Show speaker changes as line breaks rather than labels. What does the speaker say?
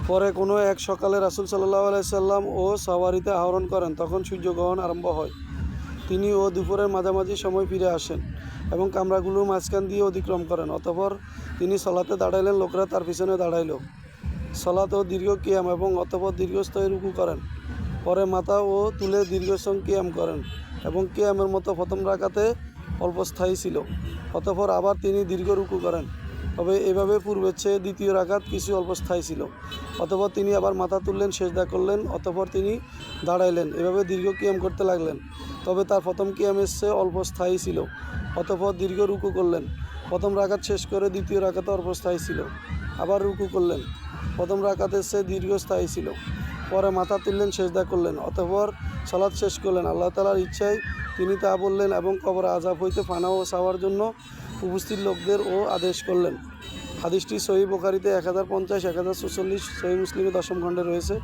পরে কোনো এক সকালে রাসূল সাল্লাল্লাহু আলাইহি সাল্লাম ও সাওয়ারিতে আরোহণ করেন। তখন সূর্যগ্রহণ আরম্ভ হয়। তিনি ও দুপুরের মাঝামাঝি সময় ফিরে আসেন এবং কামরাগুলোর মাঝখান দিয়ে অতিক্রম করেন। অতঃপর তিনি সলাতে দাঁড়াইলেন, লোকরা তার পিছনে দাঁড়াইল। সলাত ও দীর্ঘ কিয়াম এবং অতঃপর দীর্ঘস্থায়ী রুকু করেন। পরে মাথা ও তুলে দীর্ঘক্ষণ কিয়াম করেন এবং কিয়ামের মতো প্রথম রাকাতে অল্পস্থায়ী ছিল। অতঃপর আবার তিনি দীর্ঘ রুকু করেন, তবে এভাবে পূর্বের চেয়ে দ্বিতীয় রাকাত কিছু অল্পস্থায়ী ছিল। অতঃপর তিনি আবার মাথা তুললেন, সেজদা করলেন, অতঃপর তিনি দাঁড়াইলেন, এভাবে দীর্ঘ কিয়াম করতে লাগলেন, তবে তার প্রথম কিয়ামের চেয়ে অল্পস্থায়ী ছিল। অতঃপর দীর্ঘ রুকু করলেন, প্রথম রাকাত শেষ করে দ্বিতীয় রাকাতে অল্পস্থায়ী ছিল। আবার রুকু করলেন, প্রথম রাকাতের চেয়ে দীর্ঘস্থায়ী ছিল। পরে মাথা তুললেন, সেজদা করলেন, অতঃপর সালাত শেষ করলেন। আল্লাহ তাআলার ইচ্ছায় তিনি তা বললেন এবং কবর আযাব হইতে পানাহ চাওয়ার জন্য উপস্থিত লোকদেরও আদেশ করলেন। হাদিসটি সহিহ বুখারীতে 1050, 1046, সহিহ মুসলিমে 10ম খণ্ডে রয়েছে।